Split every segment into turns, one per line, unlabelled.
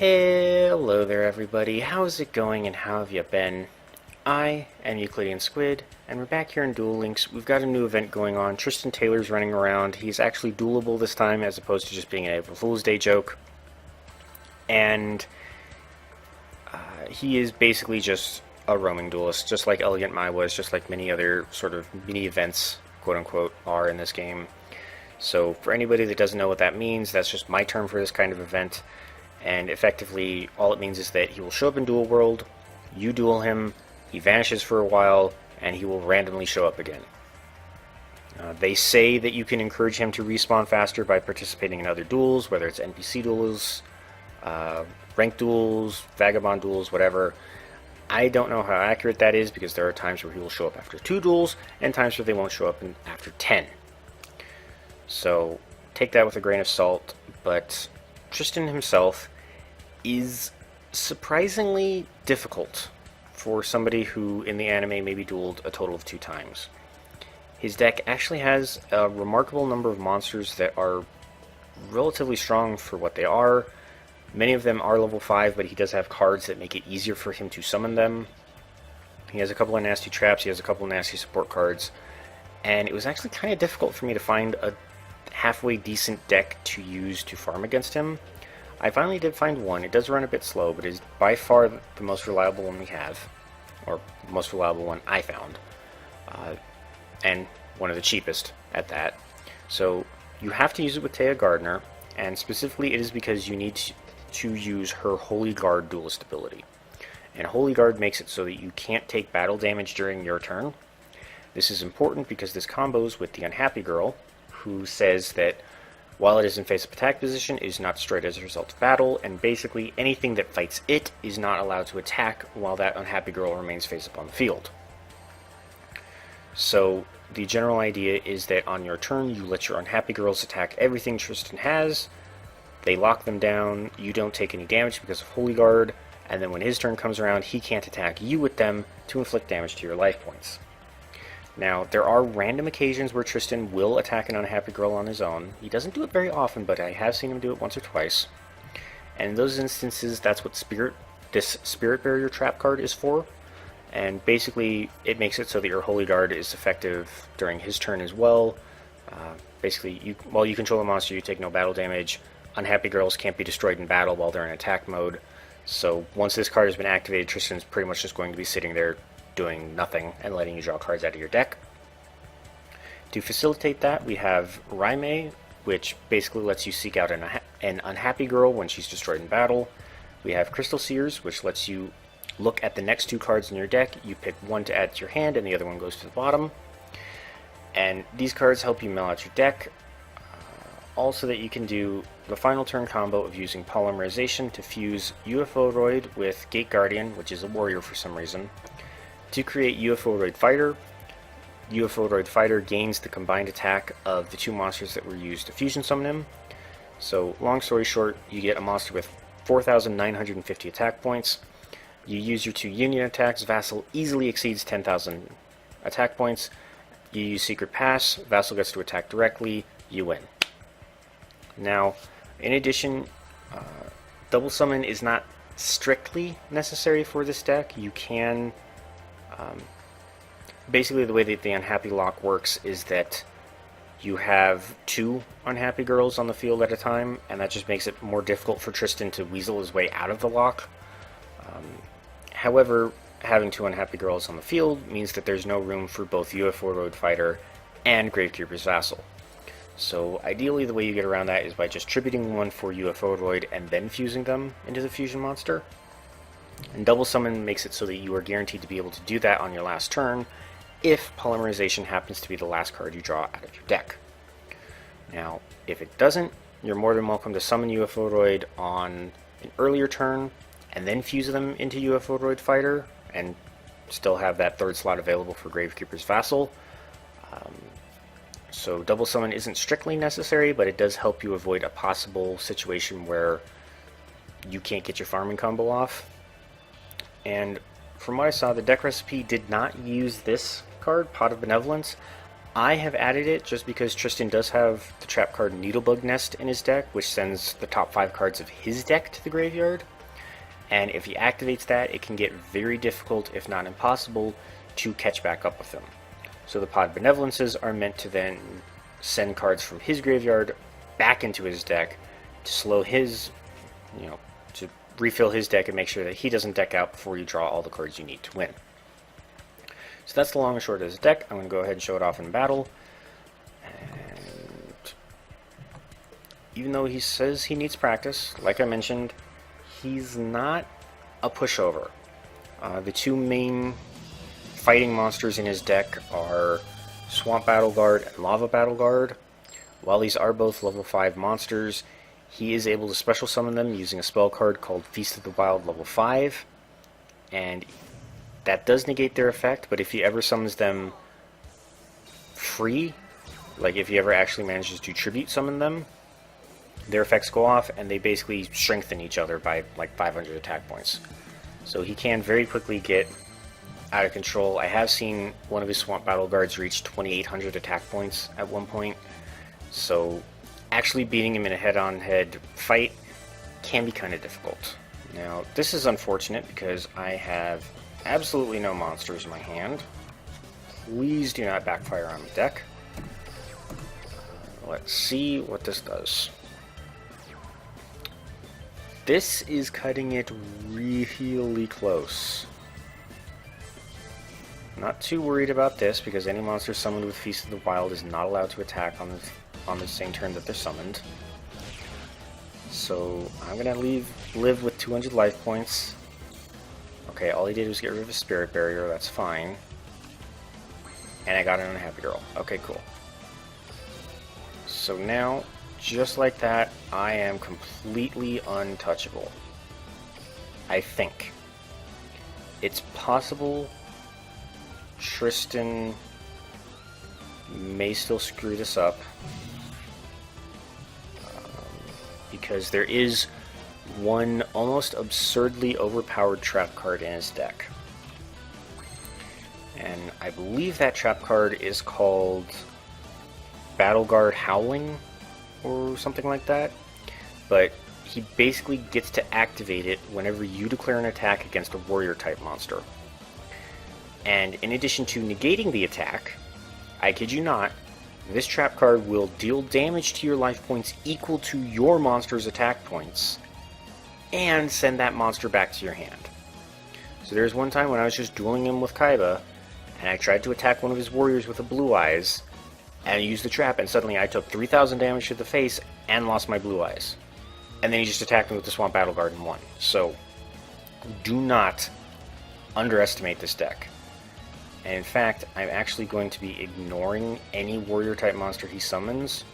Hello there everybody, how's it going and how have you been? I am EuclideanSqd, and we're back here in Duel Links. We've got a new event going on. Tristan Taylor's running around. He's actually duelable this time as opposed to just being an April Fool's Day joke. And he is basically just a roaming duelist, just like Elegant Mai was, just like many other sort of mini events, quote-unquote, are in this game. So for anybody that doesn't know what that means, that's just my term for this kind of event. And effectively, all it means is that he will show up in Duel World, you duel him, he vanishes for a while, and he will randomly show up again. They say that you can encourage him to respawn faster by participating in other duels, whether it's NPC duels, ranked duels, vagabond duels, whatever. I don't know how accurate that is because there are times where he will show up after 2 duels and times where they won't show up after 10. So take that with a grain of salt, but Tristan himself is surprisingly difficult for somebody who in the anime maybe dueled a total of 2 times. His deck actually has a remarkable number of monsters that are relatively strong for what they are. Many of them are level 5, but he does have cards that make it easier for him to summon them. He has a couple of nasty traps, he has a couple of nasty support cards, and it was actually kind of difficult for me to find a halfway decent deck to use to farm against him. I finally did find one. It does run a bit slow, but is by far the most reliable one we have, or the most reliable one I found, and one of the cheapest at that. So you have to use it with Taya Gardner, and specifically it is because you need to use her Holy Guard duelist ability. And Holy Guard makes it so that you can't take battle damage during your turn. This is important because this combos with the Unhappy Girl, who says that while it is in face-up attack position, it is not destroyed as a result of battle, and basically anything that fights it is not allowed to attack while that Unhappy Girl remains face-up on the field. So the general idea is that on your turn, you let your Unhappy Girls attack everything Tristan has, they lock them down, you don't take any damage because of Holy Guard, and then when his turn comes around, he can't attack you with them to inflict damage to your life points. Now, there are random occasions where Tristan will attack an Unhappy Girl on his own. He doesn't do it very often, but I have seen him do it once or twice. And in those instances, that's what this Spirit Barrier trap card is for. And basically, it makes it so that your Holy Guard is effective during his turn as well. Basically, while you control the monster, you take no battle damage. Unhappy Girls can't be destroyed in battle while they're in attack mode. So once this card has been activated, Tristan's pretty much just going to be sitting there doing nothing and letting you draw cards out of your deck. To facilitate that, we have Raime, which basically lets you seek out an Unhappy Girl when she's destroyed in battle. We have Crystal Seers, which lets you look at the next 2 cards in your deck. You pick one to add to your hand and the other one goes to the bottom. And these cards help you mill out your deck. Also that you can do the final turn combo of using Polymerization to fuse UFO-Roid with Gate Guardian, which is a warrior for some reason, to create UFO-Roid Fighter. UFO-Roid Fighter gains the combined attack of the 2 monsters that were used to fusion summon him. So, long story short, you get a monster with 4,950 attack points. You use your 2 union attacks, Vassal easily exceeds 10,000 attack points. You use Secret Pass, Vassal gets to attack directly, you win. Now, in addition, Double Summon is not strictly necessary for this deck. You can basically, the way that the Unhappy Lock works is that you have 2 Unhappy Girls on the field at a time, and that just makes it more difficult for Tristan to weasel his way out of the lock. However, having 2 Unhappy Girls on the field means that there's no room for both UFO-Roid Fighter and Gravekeeper's Vassal. So ideally, the way you get around that is by just tributing one for UFO-Roid and then fusing them into the fusion monster. And Double Summon makes it so that you are guaranteed to be able to do that on your last turn if Polymerization happens to be the last card you draw out of your deck. Now, if it doesn't, you're more than welcome to summon UFO-Roid on an earlier turn and then fuse them into UFO-Roid Fighter and still have that 3rd slot available for Gravekeeper's Vassal. So Double Summon isn't strictly necessary, but it does help you avoid a possible situation where you can't get your farming combo off. And from what I saw, the deck recipe did not use this card, Pot of Benevolence. I have added it just because Tristan does have the trap card Needlebug Nest in his deck, which sends the top 5 cards of his deck to the graveyard. And if he activates that, it can get very difficult, if not impossible, to catch back up with them. So the Pod Benevolences are meant to then send cards from his graveyard back into his deck to slow his, to refill his deck and make sure that he doesn't deck out before you draw all the cards you need to win. So that's the long and short of his deck. I'm going to go ahead and show it off in battle. And even though he says he needs practice, like I mentioned, he's not a pushover. The two main fighting monsters in his deck are Swamp Battle Guard and Lava Battle Guard. While these are both level 5 monsters, he is able to special summon them using a spell card called Feast of the Wild level 5. And that does negate their effect, but if he ever summons them free, like if he ever actually manages to tribute summon them, their effects go off and they basically strengthen each other by like 500 attack points. So he can very quickly get out of control. I have seen one of his Swamp Battle Guards reach 2800 attack points at one point, so actually beating him in a head-on-head fight can be kind of difficult. Now, this is unfortunate because I have absolutely no monsters in my hand. Please do not backfire on the deck. Let's see what this does. This is cutting it really close. Not too worried about this because any monster summoned with Feast of the Wild is not allowed to attack on the same turn that they're summoned. So I'm gonna live with 200 life points. Okay, all he did was get rid of his Spirit Barrier, that's fine. And I got an Unhappy Girl. Okay, cool. So now, just like that, I am completely untouchable. I think. It's possible Tristan may still screw this up. Because there is one almost absurdly overpowered trap card in his deck. And I believe that trap card is called Battle Guard Howling or something like that. But he basically gets to activate it whenever you declare an attack against a warrior type monster. And in addition to negating the attack, I kid you not, this trap card will deal damage to your life points equal to your monster's attack points and send that monster back to your hand. So there's one time when I was just dueling him with Kaiba and I tried to attack one of his warriors with the blue eyes and I used the trap and suddenly I took 3000 damage to the face and lost my blue eyes. And then he just attacked me with the Swamp Battle Guard and won. So do not underestimate this deck. And in fact, I'm actually going to be ignoring any warrior type monster he summons,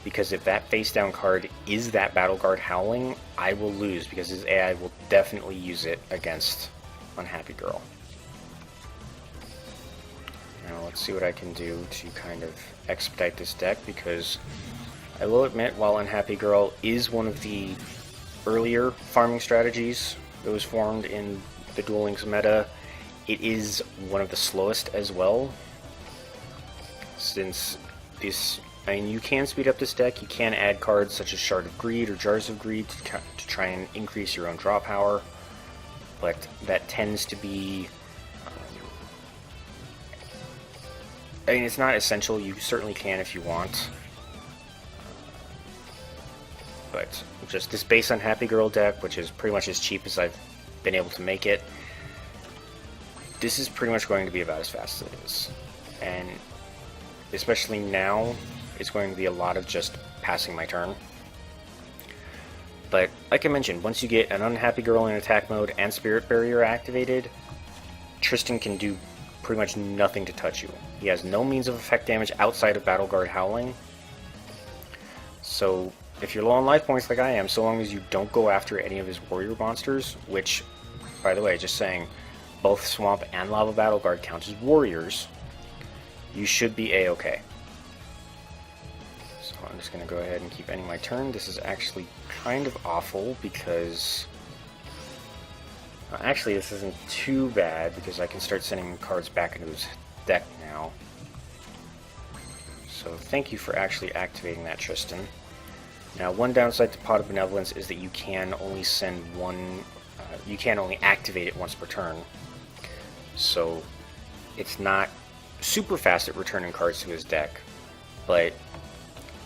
because if that face down card is that Battle Guard Howling, I will lose because his AI will definitely use it against Unhappy Girl. Now let's see what I can do to kind of expedite this deck, because I will admit, while Unhappy Girl is one of the earlier farming strategies that was formed in the Duel Links meta, it is one of the slowest as well, since this, I mean, you can speed up this deck, you can add cards such as Shard of Greed or Jars of Greed to try and increase your own draw power, but that tends to be, I mean, it's not essential, you certainly can if you want, but just this base Unhappy Girl deck, which is pretty much as cheap as I've been able to make it, this is pretty much going to be about as fast as it is. And especially now, it's going to be a lot of just passing my turn. But like I mentioned, once you get an Unhappy Girl in attack mode and Spirit Barrier activated, Tristan can do pretty much nothing to touch you. He has no means of effect damage outside of Battle Guard Howling. So if you're low on life points like I am, so long as you don't go after any of his warrior monsters, which, by the way, just saying, both Swamp and Lava Battle Guard count as warriors, you should be a-okay. So I'm just going to go ahead and keep ending my turn. This is actually kind of awful because... actually, this isn't too bad because I can start sending cards back into his deck now. So thank you for actually activating that, Tristan. Now, one downside to Pot of Benevolence is that you can only send one, you can only activate it once per turn. So it's not super fast at returning cards to his deck, but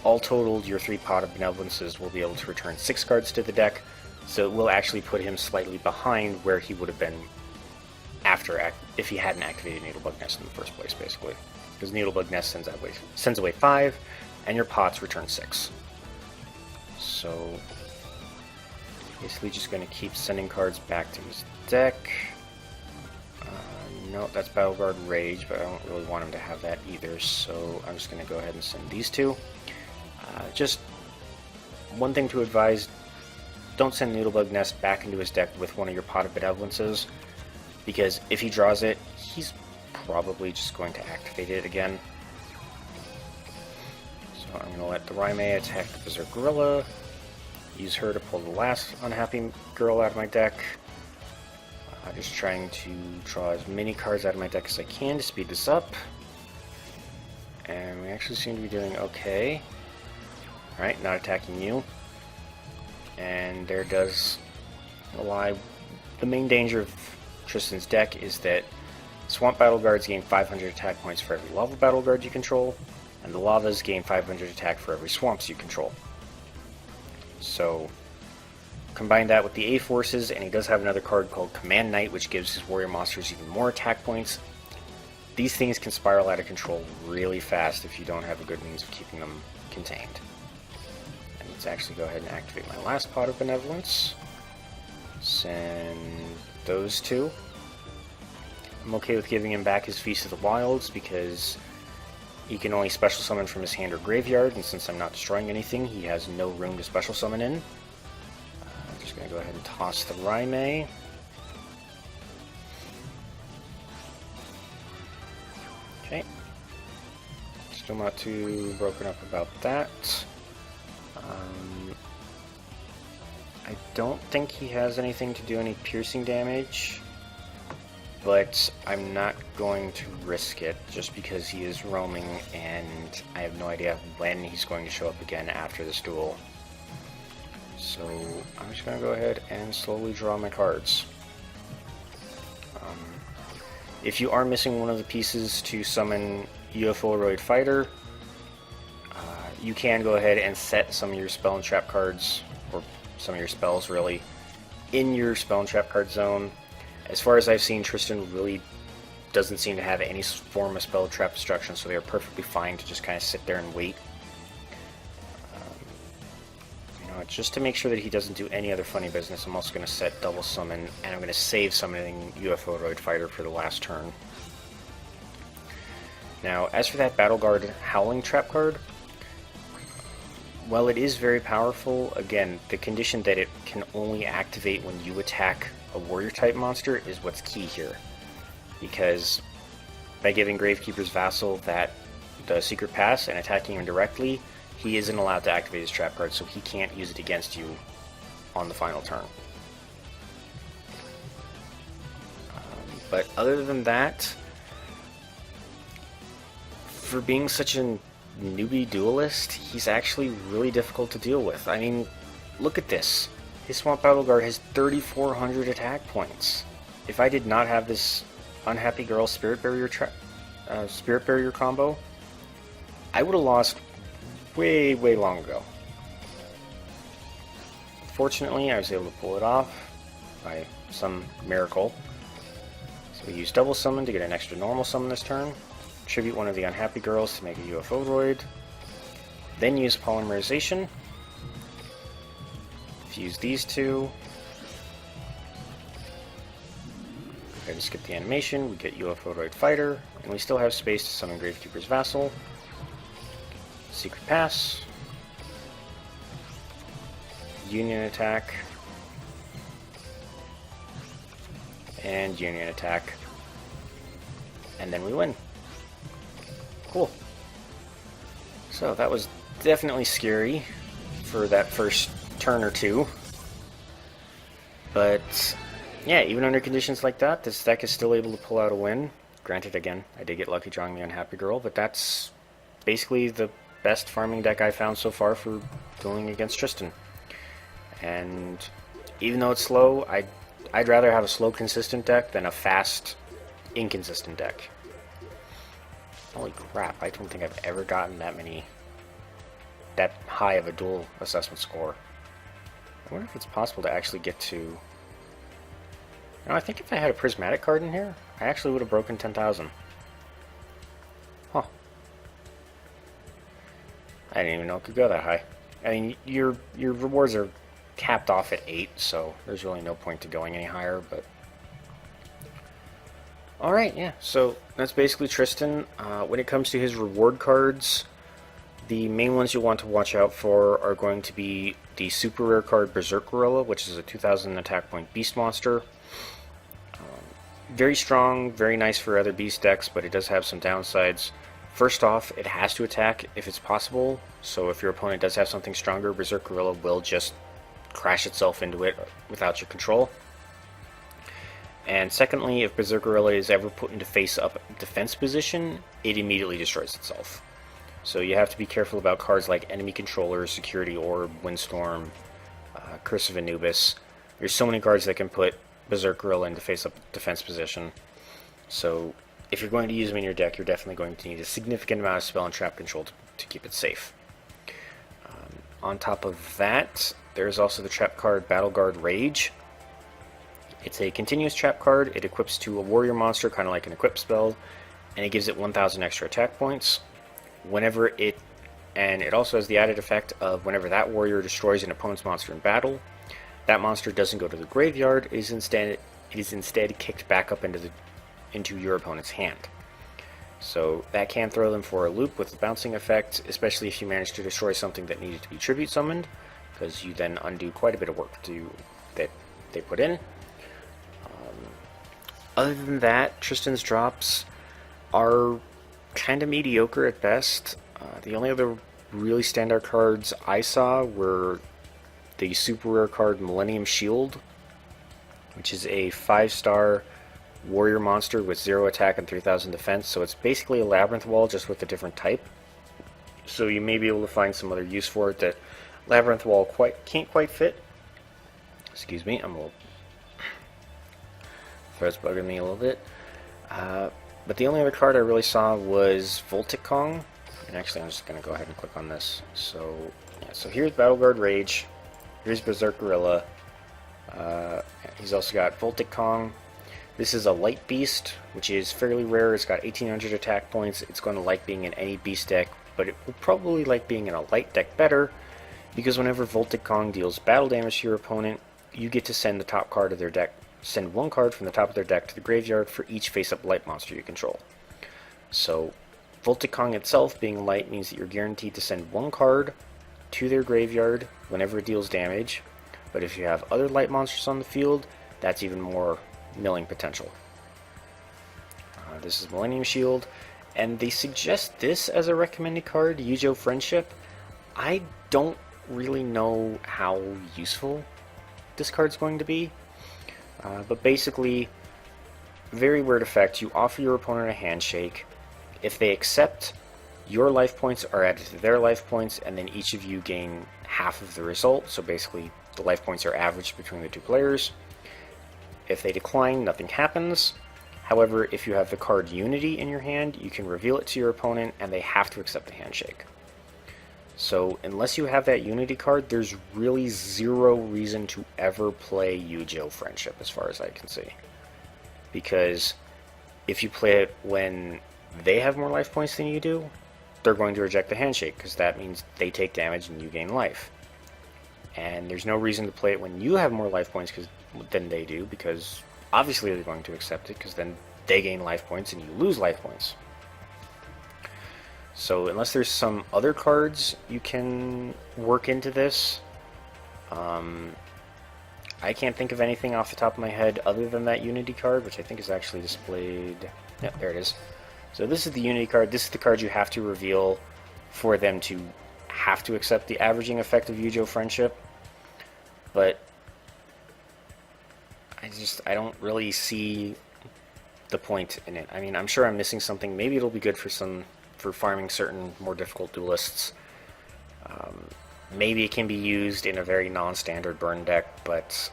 all totaled, your 3 Pot of Benevolences will be able to return 6 cards to the deck, so it will actually put him slightly behind where he would have been after if he hadn't activated Needlebug Nest in the first place, basically. Because Needlebug Nest sends away 5, and your pots return 6. So, basically just going to keep sending cards back to his deck. No, that's Battle Guard Rage, but I don't really want him to have that either, so I'm just going to go ahead and send these 2. Just one thing to advise, don't send Needlebug Nest back into his deck with one of your Pot of Benevolences, because if he draws it, he's probably just going to activate it again. So I'm going to let the Raimei attack the Berserk Gorilla, use her to pull the last Unhappy Girl out of my deck. Just trying to draw as many cards out of my deck as I can to speed this up. And we actually seem to be doing okay. Alright, not attacking you. And there does lie the main danger of Tristan's deck is that Swamp Battle Guards gain 500 attack points for every Lava Battle Guard you control, and the Lavas gain 500 attack for every Swamps you control. So, combine that with the A-Forces, and he does have another card called Command Knight, which gives his warrior monsters even more attack points. These things can spiral out of control really fast if you don't have a good means of keeping them contained. And let's actually go ahead and activate my last Pot of Benevolence. Send those 2. I'm okay with giving him back his Feast of the Wilds because he can only special summon from his hand or graveyard, and since I'm not destroying anything, he has no room to special summon in. I'm just going to go ahead and toss the Raimei. Okay. Still not too broken up about that. I don't think he has anything to do any piercing damage, but I'm not going to risk it just because he is roaming and I have no idea when he's going to show up again after this duel. So I'm just going to go ahead and slowly draw my cards. If you are missing one of the pieces to summon UFO-roid Fighter, you can go ahead and set some of your spell and trap cards, or some of your spells really, in your spell and trap card zone. As far as I've seen, Tristan really doesn't seem to have any form of spell trap destruction, so they're perfectly fine to just kind of sit there and wait. Just to make sure that he doesn't do any other funny business, I'm also going to set double summon, and I'm going to save summoning UFO-roid Fighter for the last turn. Now, as for that Battle Guard Howling Trap card, while it is very powerful, again, the condition that it can only activate when you attack a warrior-type monster is what's key here. Because by giving Gravekeeper's Vassal the Secret Pass and attacking him directly, he isn't allowed to activate his trap card, so he can't use it against you on the final turn. But other than that, for being such a newbie duelist, he's actually really difficult to deal with. I mean, look at this. His Swamp Battle Guard has 3,400 attack points. If I did not have this Unhappy Girl Spirit Barrier combo, I would have lost way long ago. Fortunately, I was able to pull it off by some miracle. So we use double summon to get an extra normal summon this turn, tribute one of the Unhappy Girls to make a UFO-roid, then use Polymerization, fuse these 2, go ahead and skip the animation, we get UFO-roid Fighter, and we still have space to summon Gravekeeper's Vassal, Secret Pass, Union Attack, and Union Attack, and then we win. Cool. So that was definitely scary for that first turn or two, but yeah, even under conditions like that, this deck is still able to pull out a win. Granted, again, I did get lucky drawing the Unhappy Girl, but that's basically the best farming deck I found so far for dueling against Tristan. And even though it's slow, I'd rather have a slow, consistent deck than a fast, inconsistent deck. Holy crap, I don't think I've ever gotten that high of a duel assessment score. I wonder if it's possible to actually get to... You know, I think if I had a prismatic card in here, I actually would have broken 10,000. Huh. I didn't even know it could go that high. I mean, your rewards are capped off at 8, so there's really no point to going any higher, but... Alright, yeah, so that's basically Tristan. When it comes to his reward cards, the main ones you'll want to watch out for are going to be the super rare card Berserk Gorilla, which is a 2000 attack point beast monster. Very strong, very nice for other beast decks, but it does have some downsides. First off, it has to attack if it's possible, so if your opponent does have something stronger, Berserk Gorilla will just crash itself into it without your control. And secondly, if Berserk Gorilla is ever put into face-up defense position, it immediately destroys itself. So you have to be careful about cards like Enemy Controller, Security Orb, Windstorm, Curse of Anubis. There's so many cards that can put Berserk Gorilla into face-up defense position. So if you're going to use them in your deck, you're definitely going to need a significant amount of spell and trap control to keep it safe. On top of that, there's also the trap card Battle Guard Rage. It's a continuous trap card. It equips to a warrior monster, kind of like an equip spell, and it gives it 1,000 extra attack points. And it also has the added effect of whenever that warrior destroys an opponent's monster in battle, that monster doesn't go to the graveyard. It is instead kicked back up into your opponent's hand. So that can throw them for a loop with the bouncing effect, especially if you manage to destroy something that needed to be tribute summoned, because you then undo quite a bit of work that they put in. Other than that, Tristan's drops are kind of mediocre at best. The only other really standout cards I saw were the super rare card Millennium Shield, which is a 5-star warrior monster with 0 attack and 3,000 defense, so it's basically a Labyrinth Wall just with a different type. So you may be able to find some other use for it that Labyrinth Wall can't quite fit. Excuse me, I'm a little... throat's bugging me a little bit. But the only other card I really saw was Voltic Kong. And actually, I'm just going to go ahead and click on this. So, yeah, so here's Battle Guard Rage. Here's Berserk Gorilla. He's also got Voltic Kong. This is a light beast, which is fairly rare. It's got 1,800 attack points. It's going to like being in any beast deck, but it will probably like being in a light deck better, because whenever Voltic Kong deals battle damage to your opponent, you get to send the top card of their deck. Send one card from the top of their deck to the graveyard for each face-up light monster you control. So, Voltic Kong itself being light means that you're guaranteed to send one card to their graveyard whenever it deals damage, but if you have other light monsters on the field, that's even more milling potential. This is Millennium Shield, and they suggest this as a recommended card, Yujo Friendship. I don't really know how useful this card's going to be. But basically, very weird effect. You offer your opponent a handshake. If they accept, your life points are added to their life points, and then each of you gain half of the result. So basically, the life points are averaged between the two players. If they decline, nothing happens. However, if you have the card Unity in your hand, you can reveal it to your opponent, and they have to accept the handshake. So, unless you have that Unity card, there's really zero reason to ever play Yujo Friendship, as far as I can see. Because if you play it when they have more life points than you do, they're going to reject the handshake, because that means they take damage and you gain life. And there's no reason to play it when you have more life points than they do, because obviously they're going to accept it, because then they gain life points and you lose life points. So unless there's some other cards you can work into this, I can't think of anything off the top of my head other than that Unity card, which I think is actually displayed. Yep, there it is. So this is the Unity card. This is the card you have to reveal for them to have to accept the averaging effect of Yujo Friendship. But I don't really see the point in it. I mean, I'm sure I'm missing something. Maybe it'll be good for some for farming certain more difficult duelists. Maybe it can be used in a very non-standard burn deck, but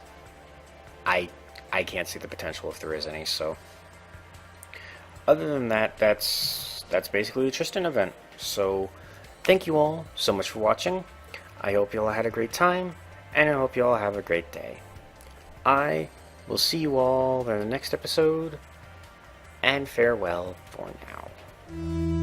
I can't see the potential if there is any. So other than that, that's basically the Tristan event. So thank you all so much for watching. I hope you all had a great time, and I hope you all have a great day. I will see you all in the next episode, and farewell for now.